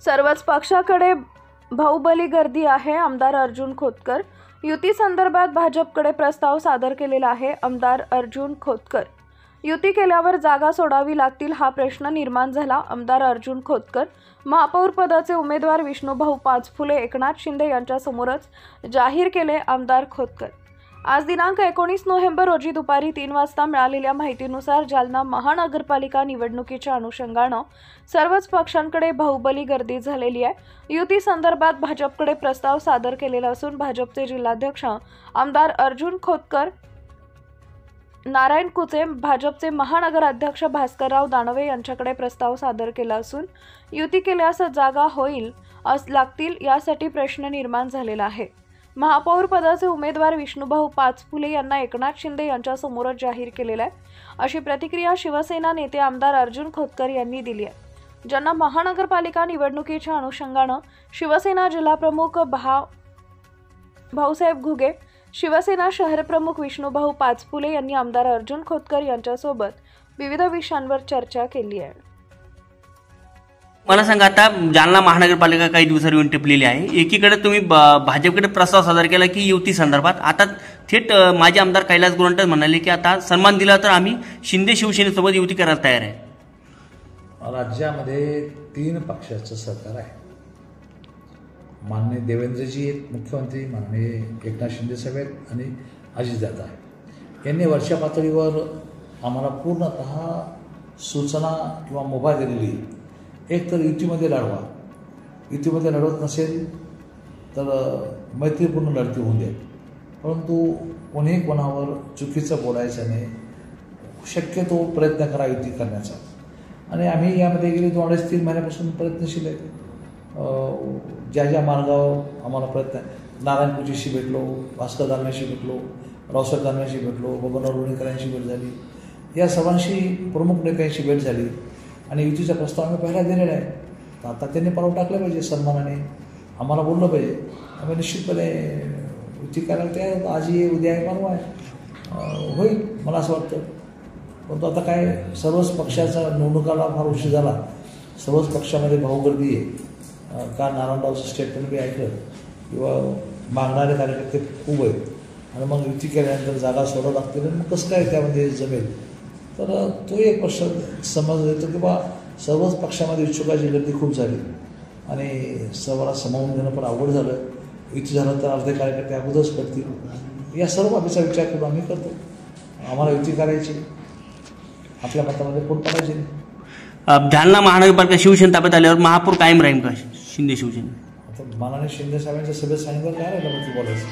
सर्वच पक्षाकडे बाहुबली गर्दी आहे. आमदार अर्जुन खोतकर युती संदर्भात भाजपकडे प्रस्ताव सादर केलेला आहे. आमदार अर्जुन खोतकर युती केल्यावर जागा सोडावी लागतील हा प्रश्न निर्माण झाला. आमदार अर्जुन खोतकर महापौर पदाचे उमेदवार विष्णुभाऊ पाचफुले एकनाथ शिंदे यांच्या समोरच जाहीर केले. आमदार खोतकर आज दिनांक 19 नोव्हेंबर रोजी दुपारी 3 वाजता मिळालेल्या माहितीनुसार जालना महानगरपालिका निवडणुकीच्या अनुषंगानं सर्वच पक्षांकडे बाहुबली गर्दी झालेली आहे. युती संदर्भात भाजपकडे प्रस्ताव सादर केलेला असून भाजपचे जिल्हाध्यक्ष आमदार अर्जुन खोतकर, नारायण कुचे, भाजपचे महानगराध्यक्ष भास्करराव दानवे यांच्याकडे प्रस्ताव सादर केला असून युती केल्यास जागा लागतील यासाठी प्रश्न निर्माण झालेला आहे. महापौर पदाचे उमेदवार विष्णुभाऊ पाचफुले यांना एकनाथ शिंदे यांच्या समोरच जाहीर केलेला आहे, अशी प्रतिक्रिया शिवसेना नेते आमदार अर्जुन खोतकर यांनी दिली आहे. ज्यांना महानगरपालिका निवडणुकीच्या अनुषंगानं शिवसेना जिल्हाप्रमुख भाऊसाहेब घुगे, शिवसेना शहरप्रमुख विष्णुभाऊ पाचफुले यांनी आमदार अर्जुन खोतकर यांच्यासोबत विविध विषयांवर चर्चा केली आहे. मला सांगा, आता जालना महानगरपालिका काही दिवसांनी येऊन टिपलेली आहे. एकीकडे तुम्ही भाजपकडे प्रस्ताव सादर केला की युती संदर्भात, आता थेट माजी आमदार कैलास गोरंट्याल म्हणाले की आता सन्मान दिला तर आम्ही शिंदे शिवसेनेसोबत युती करायला तयार आहे. राज्यामध्ये 3 पक्षाचं सरकार आहे. माननीय देवेंद्रजी आहेत मुख्यमंत्री, माननीय एकनाथ शिंदे साहेब आहेत आणि अजितदादा आहे. यांनी वरच्या पातळीवर आम्हाला पूर्णतः सूचना किंवा मुभा दिलेली. एक तर युतीमध्ये लढवा, युतीमध्ये लढवत नसेल तर मैत्रीपूर्ण लढती होऊन दे, परंतु कोणी कोणावर चुकीचं बोलायचं नाही. शक्यतो प्रयत्न करा युती करण्याचा. आणि आम्ही यामध्ये गेले 2-3 महिन्यापासून प्रयत्नशील आहे. ज्या ज्या मार्गावर आम्हाला प्रयत्न, नारायण कुचेशी भेटलो, भास्कर दानवेशी भेटलो, रावसाहेब दानवेशी भेटलो, बबनराव लोणीकरांशी भेट झाली, या सर्वांशी प्रमुख नेत्यांशी भेट झाली आणि युतीचा प्रस्ताव आम्ही पहिला दिलेला आहे. तर आता त्यांनी पाऊल टाकलं पाहिजे, सन्मानाने आम्हाला बोललं पाहिजे. आम्ही निश्चितपणे युती करायला तयार होतो. आजही आहे, उद्या आहे, परवा आहे, होईल मला असं वाटतं. परंतु आता काय, सर्वच पक्षाचा निवडणुकाला फार उशीर झाला. सर्वच पक्षामध्ये भाऊगर्दी आहे. का नारायणरावचं स्टेटमेंट बी ऐकलं किंवा मागणारे कार्यकर्ते खूप आहेत आणि मग युती केल्यानंतर जागा सोडावं लागतील आणि मग कसं काय त्यामध्ये जमेल. तर तो एक प्रश्न समज येतो की बा सर्वच पक्षामध्ये इच्छुकाची गर्दी खूप झाली आणि सर्वांना सामावून घेणं पण अवघड झालं. युती झालं तर अर्धे कार्यकर्ते अगोदरच पडतील. या सर्व बाबीचा विचार करून आम्ही करतो. आम्हाला युती करायची, आपल्या मतामध्ये पोट पडायचे नाही. जालना महानगरपालिका शिवसेना ताब्यात आल्यावर महापौर कायम राहील का शिंदे शिवसेना? आता माननीय शिंदे साहेबांच्या सभेत सांगितलं काय राहिलं मग ती बोलायचं.